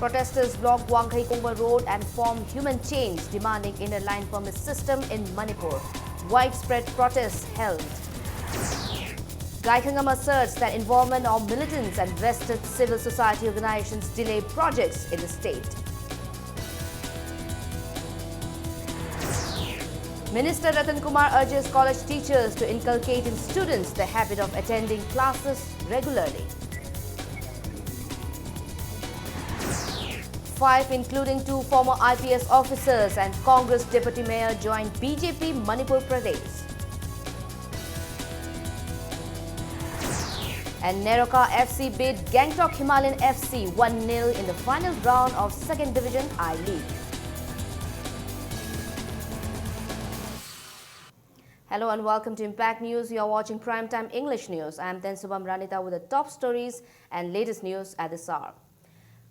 protesters blocked Wanghai Kongba Road and formed human chains demanding inner line permit system in Manipur. Widespread protests held. Gaikhangam asserts that involvement of militants and vested civil society organizations delay projects in the state. Minister Ratan Kumar urges college teachers to inculcate in students the habit of attending classes regularly. 5, including 2 former IPS officers and Congress Deputy Mayor, joined BJP Manipur Pradesh. And Neroka FC beat Gangtok Himalayan FC 1-0 in the final round of 2nd Division I-League. Hello and welcome to Impact News. You are watching Primetime English News. I am Tensubam Ranita with the top stories and latest news at this hour.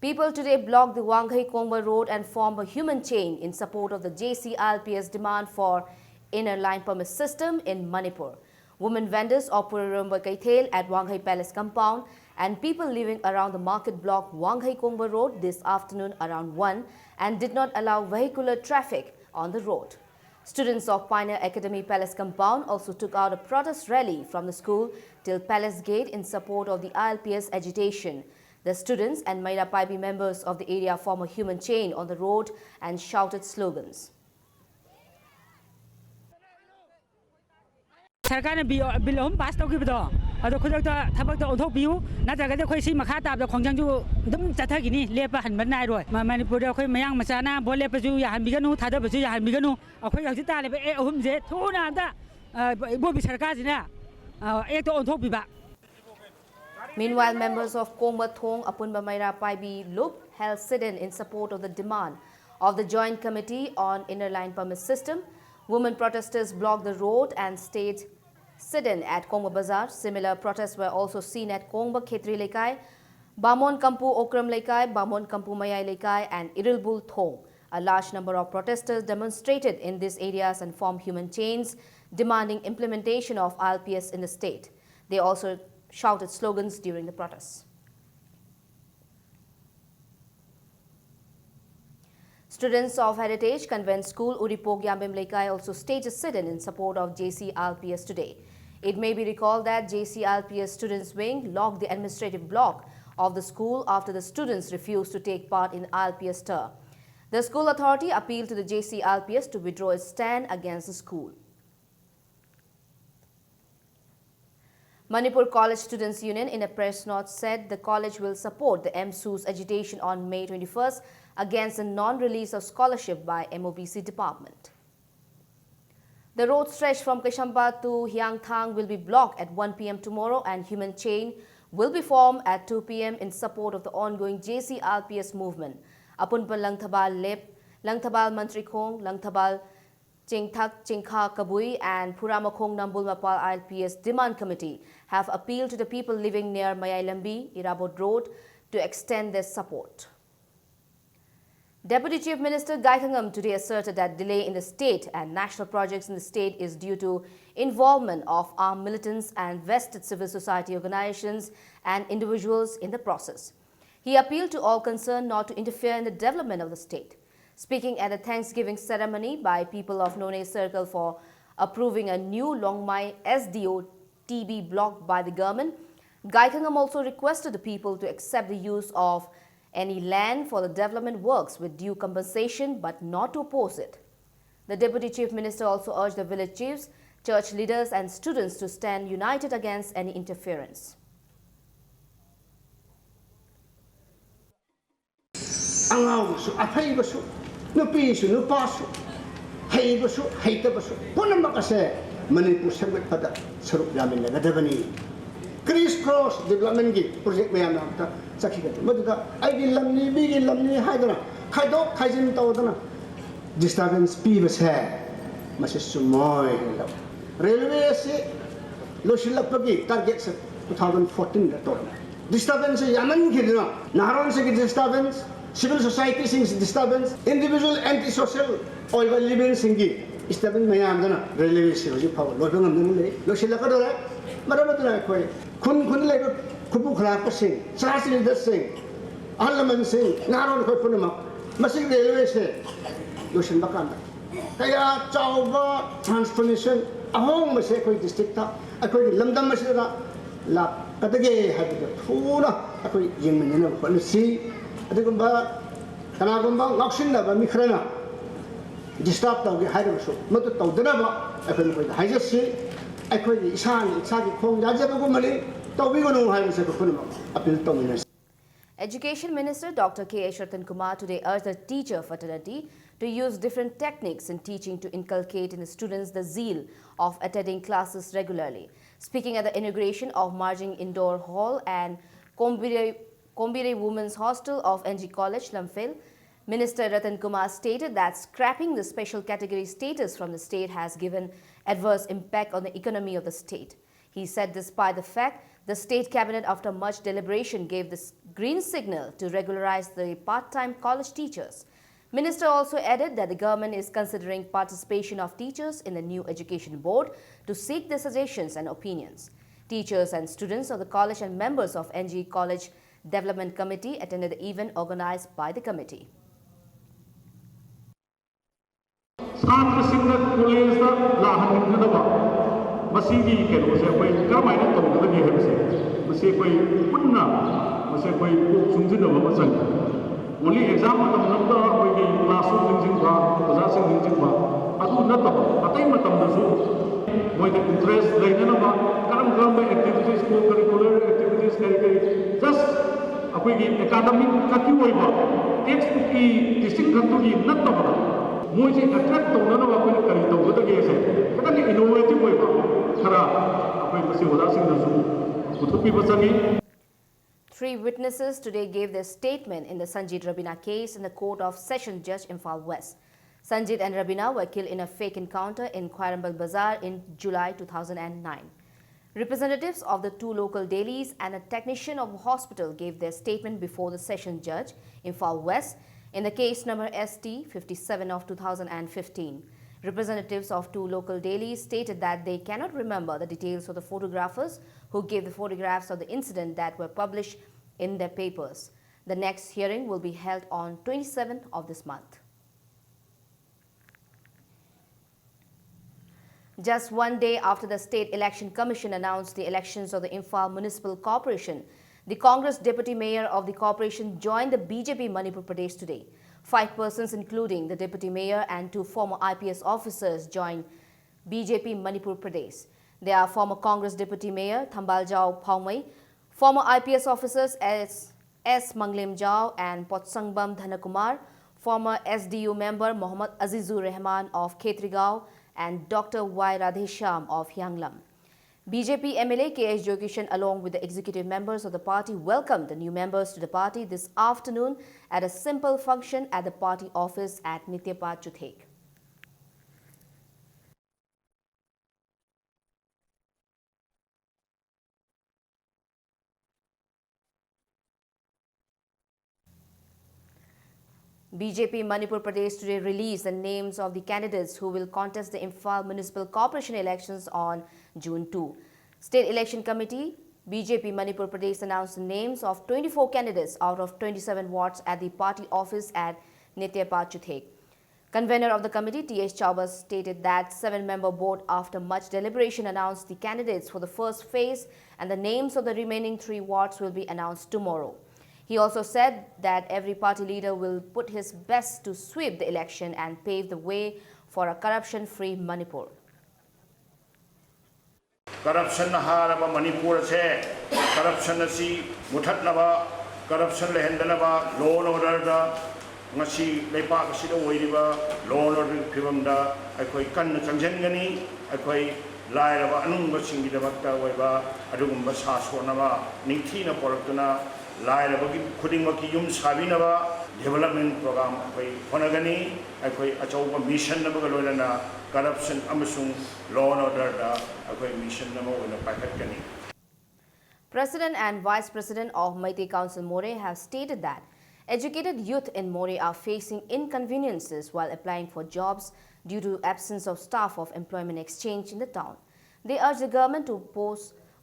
People today blocked the Wanghai Kongba Road and formed a human chain in support of the JCILPS demand for inner line permit system in Manipur. Women vendors operated Rumba Kaithel at Wanghai Palace compound and people living around the market blocked Wanghai Kongba Road this afternoon around 1 and did not allow vehicular traffic on the road. Students of Pioneer Academy Palace compound also took out a protest rally from the school till Palace Gate in support of the ILPS agitation. The students and Maira Paibi members of the area formed a human chain on the road and shouted slogans. सरकार ने bill हम पास तौखिबदो अदो खुदक्ता थबक्ता ओथोकबियु नत्रगदे खोइ सि मखा ताबदा खोंजंजु दम चथगिनि लेपा हनबा नायरोय मणिपुरदे खोइ मयांग मचाना बोल लेपजु याहनबिगनु थादबजु याहनबिगनु अखोइ हजि तालेबे ए अहुमजे थोना दा बोबि सरकारजिना एकतो ओथोकबिबा. Meanwhile, members of Kongba Thong Apunba Maira Paibi Lup held sit-in in support of the demand of the Joint Committee on Inner Line Permit System. Women protesters blocked the road and stayed sit-in at Kongba Bazaar. Similar protests were also seen at Kongba Khetri Lekai, Bamon Kampu Okram Lekai, Bamon Kampu Mayai Lekai and Irilbul Thong. A large number of protesters demonstrated in these areas and formed human chains demanding implementation of ILPS in the state. They also shouted slogans during the protests. Students of Heritage Convent School Uripok Yambim Lekai also staged a sit-in in support of JCILPS today. It may be recalled that JCILPS Students Wing locked the administrative block of the school after the students refused to take part in ILPS tour. The school authority appealed to the JCILPS to withdraw its stand against the school. Manipur College Students Union in a press note said the college will support the MSU's agitation on May 21st against the non-release of scholarship by MOBC department. The road stretch from Keshamba to Hyangthang will be blocked at 1 p.m. tomorrow and human chain will be formed at 2 p.m. in support of the ongoing JCILPS movement. Apunpa Langthabal Lep, Langthabal Mantri Khong, Langthabal Chingthak Chingkha Kabui and Puramakong Nambul Mapal ILPS Demand Committee have appealed to the people living near Mayailambi, Irabod Road to extend their support. Deputy Chief Minister Gaikhangam today asserted that delay in the state and national projects in the state is due to involvement of armed militants and vested civil society organizations and individuals in the process. He appealed to all concerned not to interfere in the development of the state. Speaking at a Thanksgiving ceremony by people of None Circle for approving a new Longmai SDO TB block by the government, Gaikhangam also requested the people to accept the use of any land for the development works with due compensation but not to oppose it. The Deputy Chief Minister also urged the village chiefs, church leaders and students to stand united against any interference. Nupisu, nupasu, heibasu, heitabasu, punambakase, Manipur Sagat Pada, Sarup Yamin, Nadavani. Criss-cross development project mayam na sakhigat. Maduda ID lamni, big lamni, haidana, kaido, kaizin tawadana. Disturbance pibas hai, masisumoy. Railway se, loshilapagi targets 2014 na to. Disturbance yaman kidna, naharon se disturbance. Civil society sings disturbance, individual anti-social oil living singi disturbance mayam dana railway seroji power lodong amdeng le lo sila ka dora maramat na koi kun le kubu khara pa sing sarasi leader sing ahal naman sing naroon ko po naman masing railway se yosin bakan kaya chawba transformation ahong masay ko district ta ako lamdam masira la katage habida pura ako yung manina ko si adigumba kanagumba ngaksin na ba mikrana disturb tawgi hairo so matu tawdana ba ako ko haijasi ako isagi khong jajabu ko mali tawbigono hairo se ko naman appeal tawmina. Education Minister Dr. K.H. Ratan Kumar today urged the teacher fraternity to use different techniques in teaching to inculcate in the students the zeal of attending classes regularly. Speaking at the inauguration of Marjing Indoor Hall and Kombire Women's Hostel of NG College, Lamphil, Minister Ratan Kumar stated that scrapping the special category status from the state has given adverse impact on the economy of the state. He said despite the fact the state cabinet after much deliberation gave the green signal to regularize the part-time college teachers. Minister also added that the government is considering participation of teachers in the new education board to seek their suggestions and opinions. Teachers and students of the college and members of NG College Development Committee attended the event organized by the committee. masigi keno se koi karmai na tong da ni he se mase koi punna mase koi ko sungjin da ma sang only exam ma tong da koi ki classroom jing ba oja sing jing ba adu na to atai ma tong da su moi da interest dai na ba karam activities ko curricular activities kari just akoi ki academic ka ki oi ba textbook ki distinct khattu ki na to ba moi je attract to na ba koi kari to da ge se kada ni innovative oi ba. Three witnesses today gave their statement in the Sanjit Rabina case in the Court of Session Judge Imphal West. Sanjit and Rabina were killed in a fake encounter in Khwairambal Bazaar in July 2009. Representatives of the two local dailies and a technician of a hospital gave their statement before the Session Judge Imphal West in the case number ST 57 of 2015. Representatives of two local dailies stated that they cannot remember the details of the photographers who gave the photographs of the incident that were published in their papers. The next hearing will be held on 27th of this month. Just one day after the State Election Commission announced the elections of the Imphal Municipal Corporation, the Congress Deputy Mayor of the corporation joined the BJP Manipur Pradesh today. 5 persons, including the Deputy Mayor and 2 former IPS officers, joined BJP Manipur Pradesh. They are former Congress Deputy Mayor Thambaljao Phaumai, former IPS officers S. Manglim Jao and Potsangbam Dhanakumar, former SDU member Mohammad Azizur Rahman of Khetrigao, and Dr. Y. Radhesham of Hyanglam. BJP MLA K.H. Jokishan along with the executive members of the party welcomed the new members to the party this afternoon at a simple function at the party office at Nityapad Chuthek. BJP Manipur Pradesh today released the names of the candidates who will contest the Imphal Municipal Corporation elections on June 2. State Election Committee, BJP Manipur Pradesh announced the names of 24 candidates out of 27 wards at the party office at Nityapad Chuthek. Convener of the committee, T.S. Chaubas, stated that 7-member board after much deliberation announced the candidates for the first phase and the names of the remaining 3 wards will be announced tomorrow. He also said that every party leader will put his best to sweep the election and pave the way for a corruption-free Manipur. Corruption haraba Manipur se corruption si muthatnaba corruption lehendanaba law and order da ngasi lepa kasi do oiriba law and order phibam da akoi kan changjengani akoi lairaba anungba singi dabakta oiba adugumba sasonaba ningthina poraktuna lairabagi khudingmaki yum sabinaba development program akoi honagani akoi achauba mission nabaga loilana corruption amasung law and order da akoi mission namo oina pakatkani. President and Vice President of Meitei Council More have stated that educated youth in More are facing inconveniences while applying for jobs due to absence of staff of employment exchange in the town. They urge the government to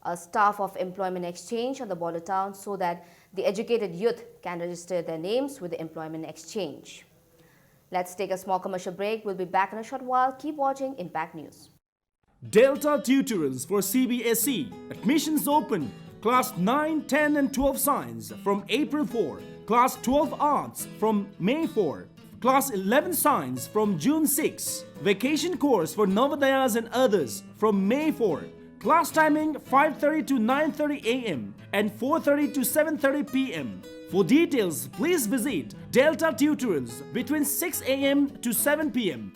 a staff of employment exchange on the border town so that the educated youth can register their names with the employment exchange. Let's take a small commercial break. We'll be back in a short while. Keep watching Impact News. Delta Tutorals for CBSE. Admissions open. Class 9, 10 and 12 Science from April 4. Class 12 Arts from May 4. Class 11 Science from June 6. Vacation course for Navodayas and others from May 4. Class timing 5:30 to 9:30 a.m. and 4:30 to 7:30 p.m. For details, please visit Delta Tutorals between 6 a.m. to 7 p.m.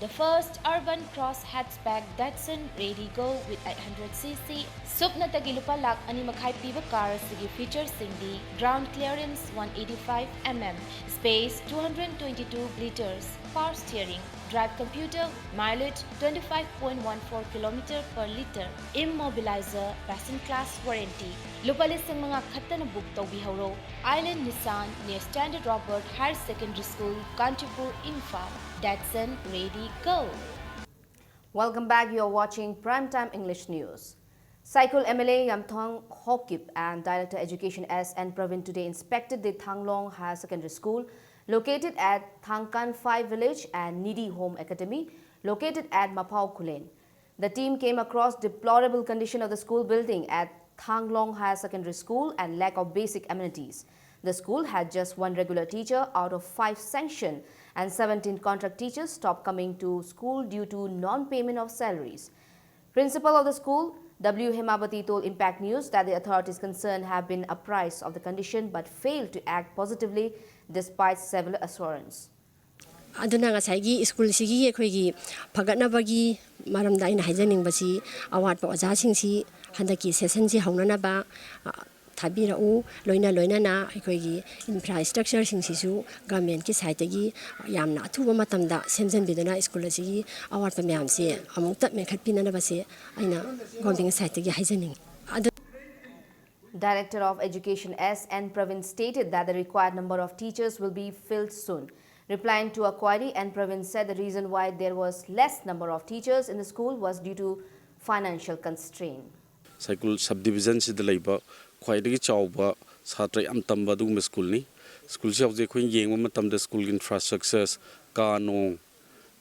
The first urban cross hatchback Datsun Ready Go with 800cc Supna Tagilupa Lak Animakai Piva car Sigi features Singdi ground clearance 185 mm, space 222 liters, power steering, drive computer, mileage 25.14 km per liter, immobilizer, passenger class warranty. Lupalisang mga khatana book Tawbiharo, Island Nissan near Standard Robert Higher Secondary School, Kantipur, Imphal. Datsun Ready Go. Welcome back. You are watching Primetime English News. Saikul MLA Yamthong Hokip and Director Education S.N. Pravin today inspected the Thanglong Higher Secondary School located at Thangkan 5 Village and Needy Home Academy located at Mapao Kulen. The team came across deplorable condition of the school building at Thanglong Higher Secondary School and lack of basic amenities. The school had just one regular teacher out of 5 sanctioned and 17 contract teachers stopped coming to school due to non-payment of salaries. Principal of the school, W. Hemabati, told Impact News that the authorities concerned have been apprised of the condition but failed to act positively despite several assurances. Aduna ngasai school sigi ekhoigi phagatnabagi maramda ina haijaningbasi awatpa ojaasingsi handaki session si haunanaba Tabirau, Loina Loinana, Equigi, infrastructure Singsisu, government ki site gi, Yamna, Tuamatamda, Semsen Bidona, Scolasi, our Pamiamsi, Amuta Mekapinabasi, Aina, Gombing site Hizening. Director of Education S.N. Pravin stated that the required number of teachers will be filled soon. Replying to a query, N. Pravin said the reason why there was less number of teachers in the school was due to financial constraint. Cycle subdivision is the labor. Quite chauba satra am tamba du school ni school se je khoi yeng ma tam the school infrastructures ka no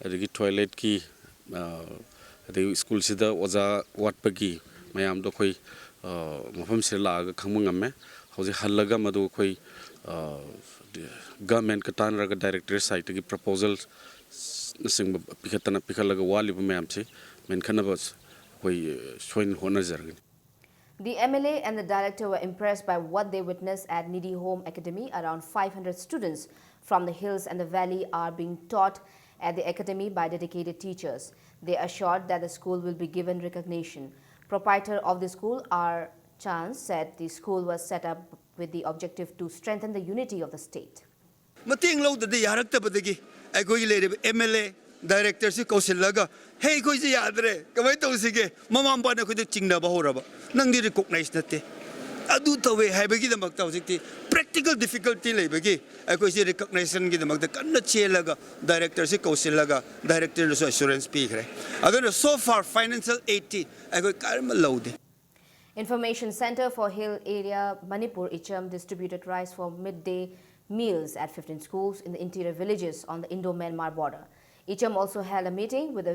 adigi toilet ki the school se da oja wat pagi mayam do khoi mafam se la ga khang ngam me hoji halaga madu khoi government ka tan ra ga director site ki proposal sing pikhatana pikhalaga wali ba mayam se men khana bas khoi soin hona jargan. The MLA and the director were impressed by what they witnessed at Needy Home Academy. Around 500 students from the hills and the valley are being taught at the academy by dedicated teachers. They assured that the school will be given recognition. Proprietor of the school, R. Chand, said the school was set up with the objective to strengthen the unity of the state. MLA Director si Kausilaga, hey, Koisi Adre, Kamaito Sige, Mamma Bana could Chingna Bahoraba, Nangi recognized that. Aduta way, Habagi the Maktausiki, practical difficulty labegi, I could see recognition give the Makana Chielaga, Director si Kausilaga, Director of Assurance Speaker. I don't know so far financial 80, I got Karma load. Information Center for Hill Area Manipur Icham distributed rice for midday meals at 15 schools in the interior villages on the Indo-Myanmar border. Icham also held a meeting with the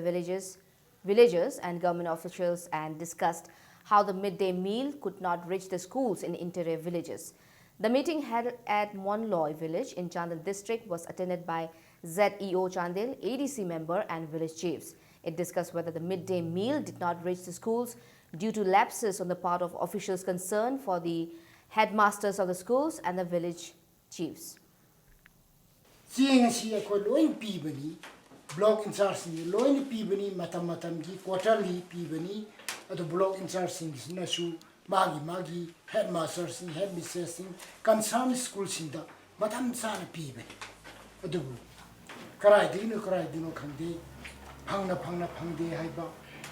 villagers and government officials and discussed how the midday meal could not reach the schools in interior villages. The meeting held at Monloy village in Chandel district was attended by ZEO Chandel, ADC member and village chiefs. It discussed whether the midday meal did not reach the schools due to lapses on the part of officials concerned for the headmasters of the schools and the village chiefs. Block in charge ni loin pibani matam gi quarterly pibani at the block in charge sing nasu magi headmasters sing headmistresses sing concern school sing da matam sana pibani adu karai dino khangde phangna phangde haiba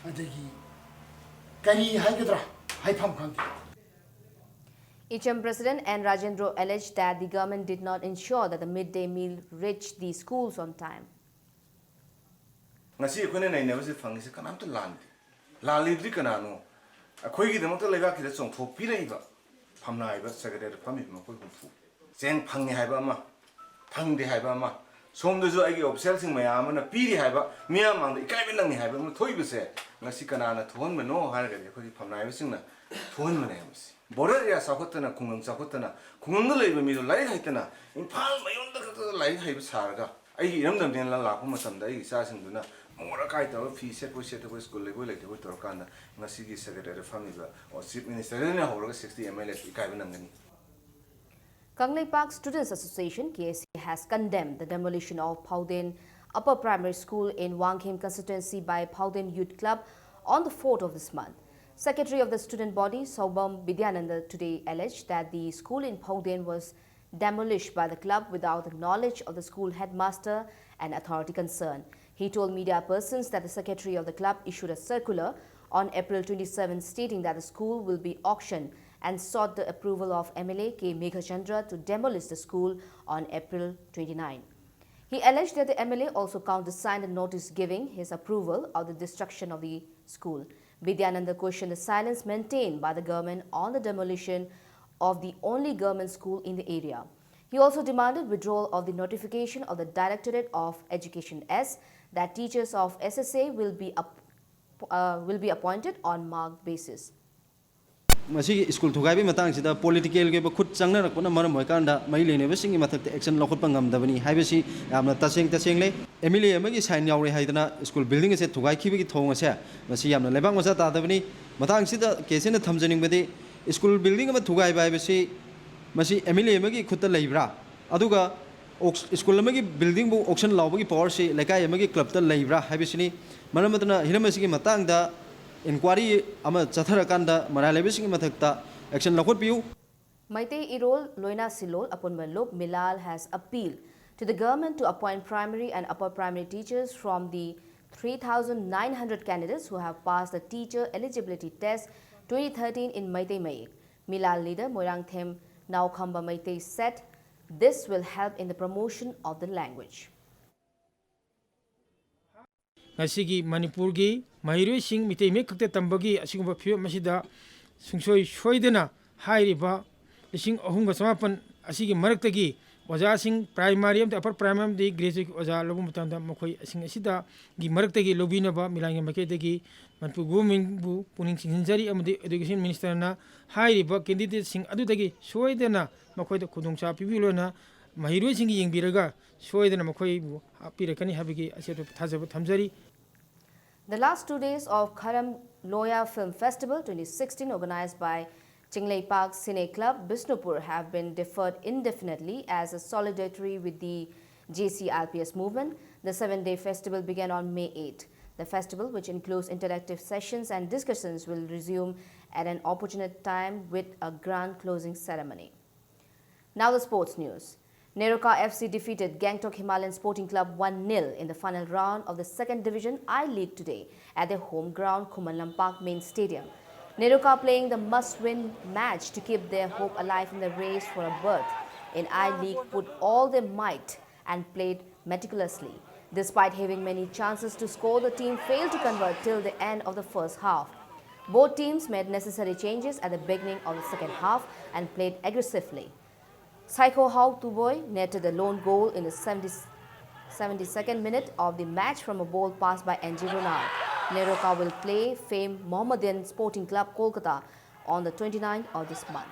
adagi kani haigadra haifam khangde. Icham President N. Rajendra alleged that the government did not ensure that the midday meal reached the schools on time. Ngasi ko na nainabasi fangisi kanam to landi lalibri kanano ꯑꯩꯈꯣꯏꯒꯤꯗꯃꯛꯇ ꯂꯩꯕꯥꯛꯀꯤꯗ ꯆꯣꯡꯊꯣꯛꯄꯤꯔꯛꯏꯕ ꯐꯝꯅꯥꯏꯕ secretary ꯐꯝꯃꯤꯕ ꯃꯈꯣꯏ ꯍꯨꯝꯐꯨ ꯆꯦꯡ ꯐꯪꯉꯦ ꯍꯥꯏꯕ ꯑꯃ ꯐꯪꯗꯦ ꯍꯥꯏꯕ ꯑꯃ ꯁꯣꯝꯗꯁꯨ ꯑꯩꯒꯤ ꯑꯣꯐꯤꯁꯦꯜꯁꯤꯡ ꯃꯌꯥꯝ ꯑꯃꯅ ꯄꯤꯔꯤ ꯍꯥꯏꯕ ꯃꯤꯌꯥꯝ ꯃꯥꯡꯗ ꯏꯀꯥꯏꯕ ꯅꯪꯉꯤ ꯍꯥꯏꯕ ꯑꯃ ꯊꯣꯛꯏꯕꯁꯦ ꯉꯁꯤ ꯀꯅꯥꯅ ꯊꯣꯛꯍꯟꯕꯅꯣ ꯍꯥꯏꯔꯒꯗꯤ ꯑꯩꯈꯣꯏꯒꯤ ꯐꯝꯅꯥꯏꯕꯁꯤꯡꯅ ꯊꯣꯛꯍꯟꯕꯅꯦ ꯍꯥꯏꯕꯁꯤ ꯕꯣꯔꯗꯔ ꯑꯦꯔꯤꯌꯥ ꯆꯥꯎꯈꯠꯇꯅ ꯈꯨꯡꯒꯪ ꯆꯥꯎꯈꯠꯇꯅ ꯈꯨꯡꯒꯪꯗ ꯂꯩꯕ ꯃꯤꯗꯣ ꯂꯥꯏꯔꯤꯛ ꯍꯩꯇꯅ ꯏꯝꯐꯥꯜ ꯃꯌꯣꯟꯗ ꯈꯛꯇ ꯂꯥꯏꯔꯤꯛ ꯍꯩꯕ ꯁꯥꯔꯒ ꯑꯩꯒꯤ ꯏꯔꯝꯗꯝꯅꯦꯅ ꯂꯥꯛꯄ ꯃꯇꯝꯗ ꯑꯩꯒꯤ ꯏꯆꯥꯁꯤꯡꯗꯨꯅ ꯃꯣꯠ ꯑꯀꯥꯏ ꯇꯧꯔꯒ ꯐꯤ ꯁꯦꯠꯄꯣꯏ ꯁꯦꯠꯇꯕꯣꯏ ꯁ꯭ꯀꯨꯜ ꯂꯩꯕꯣꯏ ꯂꯩꯇꯕꯣꯏ ꯇꯧꯔꯀꯥꯟꯗ ꯉꯁꯤꯒꯤ ꯁꯦꯀ꯭ꯔꯦꯇꯔꯤ ꯐꯝꯃꯤꯕ ꯆꯤꯐ ꯃꯤꯅꯤꯁꯇꯔꯗꯩꯅ ꯍꯧꯔꯒ 60 MLA ꯏꯀꯥꯏꯕ ꯅꯪꯒꯅꯤ. Kangleipak Students Association KSC has condemned the demolition of Phauden Upper Primary School in Wangkhem constituency by Phauden Youth Club on the 4th of this month. Secretary of the student body Saubam Vidyananda today alleged that the school in Phauden was demolished by the club without the knowledge of the school headmaster and authority concerned. He told media persons that the secretary of the club issued a circular on April 27 stating that the school will be auctioned and sought the approval of MLA K. Meghachandra to demolish the school on April 29. He alleged that the MLA also countersigned a notice giving his approval of the destruction of the school. Vidyananda questioned the silence maintained by the government on the demolition of the only government school in the area. He also demanded withdrawal of the notification of the Directorate of Education S that teachers of SSA will be appointed on marked basis. मसी school थुगाइबी मतंगसिदा political के खुद चंगनरकपना मरम होइकांदा मई लेनेबसिंगी मथक्ते action लौखटपा ngamdabani हाइबसी यामना तसेंग ले MLA अमगी sign यावरे हाइदना school building से थुगाइखिबगी थोंगसे मसी यामना लेबांग मसा तादबनी मतंगसिदा केसेना थमजनिंगबदी school building अमा थुगाइबा हाइबसी मसी एमएलए अमगी खुदता लेब्रा अदुगा स्कूल अमगी बिल्डिंग बु ऑक्शन लावबगी पावर से लेकाय अमगी क्लबता Lebra हाइबसिनी मरमतना हिरमसिगी मतंगदा inquiry ama chatharakanda maralebising mathakta action lakhotpiu. Maitei Irol Loina Silol upon Maluk Milal has appealed to the government to appoint primary and upper primary teachers from the 3,900 candidates who have passed the teacher eligibility test 2013 in Maitei Mayik. Milal leader Moirang Them Naukhamba Maitei said this will help in the promotion of the language. Ngasigi Manipurgi Mahirui Sing Mitei Mekte Tambagi Asingba Pure Masida Sungsoi Shoidena Hairiba Sing Ohunga Samapan Asigi Marakagi Waza Sing Primary to Upper Primary the Graduate Waza Lobumutanda Mokoi Sing Asida Gi Marakagi Lobinaba Milanga Maketegi Manpugu Mingbu Puning Sinjari Amdi Education Minister na Hairiba candidate Sing Adutagi Shoidena Makoi the Kudungsa Pibilona Mahirui Sing Biraga Shoidena Makoi Pirakani Habigi Aset Tazab Tamzari. The last 2 days of Kharam Loya Film Festival 2016 organized by Chingleipak Cine Club, Bisnupur have been deferred indefinitely as a solidarity with the JCRPS movement. The 7-day festival began on May 8. The festival, which includes interactive sessions and discussions, will resume at an opportune time with a grand closing ceremony. Now the sports news. Neroka FC defeated Gangtok Himalayan Sporting Club 1-0 in the final round of the 2nd Division I-League today at their home ground Kumalampak Main Stadium. Neroka playing the must-win match to keep their hope alive in the race for a berth in I-League put all their might and played meticulously. Despite having many chances to score, the team failed to convert till the end of the first half. Both teams made necessary changes at the beginning of the second half and played aggressively. Saiko Hau Tuboy netted the lone goal in the 72nd minute of the match from a ball passed by NG Ronald. Neroka will play famed Mohammedan Sporting Club Kolkata on the 29th of this month.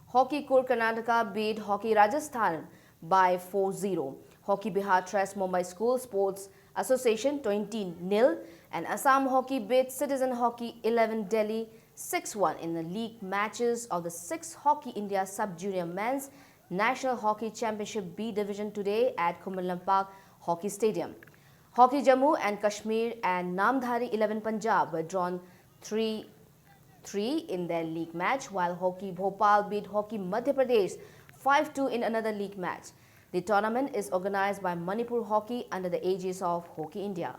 Hockey Kur Karnataka beat Hockey Rajasthan by 4-0. Hockey Bihar thrashed Mumbai School Sports Association 20-0 and Assam Hockey beat Citizen Hockey 11 Delhi 6-1 in the league matches of the 6th Hockey India Sub-Junior Men's National Hockey Championship B Division today at Kumalampak Hockey Stadium. Hockey Jammu and Kashmir and Namdhari 11 Punjab were drawn 3-3 in their league match, while Hockey Bhopal beat Hockey Madhya Pradesh 5-2 in another league match. The tournament is organized by Manipur Hockey under the aegis of Hockey India.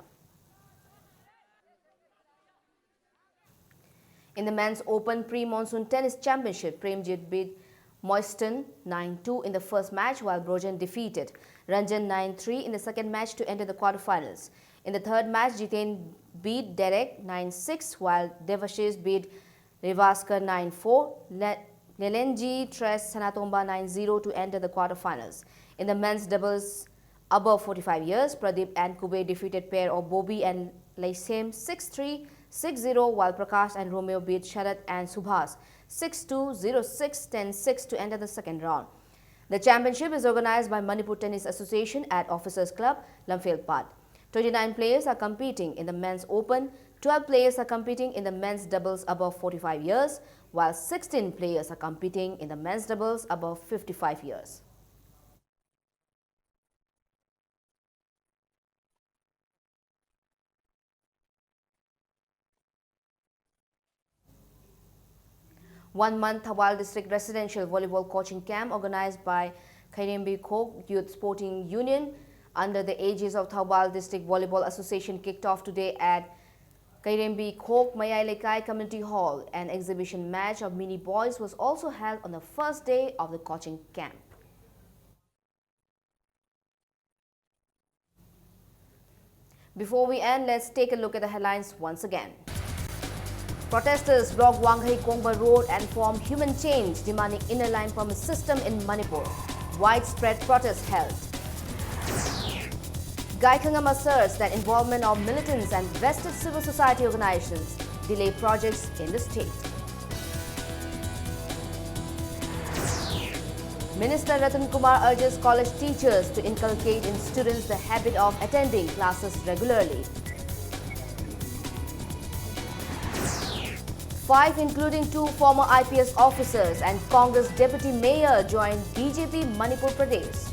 In the Men's Open Pre-Monsoon Tennis Championship, Premjit beat Moiston 9-2 in the first match, while Brojan defeated Ranjan 9-3 in the second match to enter the quarterfinals. In the third match, Jiten beat Derek 9-6, while Devashish beat Revaskar 9-4. Nelenji Tres Sanatomba 9-0 to enter the quarterfinals. In the men's doubles above 45 years, Pradeep and Kube defeated pair of Bobby and Laisem 6-3, 6-0, while Prakash and Romeo beat Sharat and Subhas 6-2, 0-6, 10-6 to enter the second round. The championship is organized by Manipur Tennis Association at Officers Club, Lamphel-Pad. 29 players are competing in the Men's Open, 12 players are competing in the men's doubles above 45 years, while 16 players are competing in the men's doubles above 55 years. One-month Thawal District Residential Volleyball Coaching Camp organized by Khairembi Khok Youth Sporting Union under the aegis of Thawal District Volleyball Association kicked off today at Khairembi Khok Mayai Lekai Community Hall. An exhibition match of mini boys was also held on the first day of the coaching camp. Before we end, let's take a look at the headlines once again. Protesters blocked Wanghai Kongba Road and formed Human Change, demanding inner line permit system in Manipur. Widespread protests held. Gaikhangam asserts that involvement of militants and vested civil society organizations delay projects in the state. Minister Ratan Kumar urges college teachers to inculcate in students the habit of attending classes regularly. 5, including 2 former IPS officers and Congress Deputy Mayor, joined BJP Manipur Pradesh.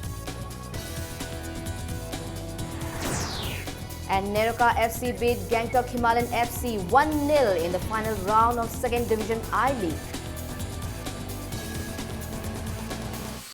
And Neroka FC beat Gangtok Himalayan FC 1-0 in the final round of 2nd Division I-League.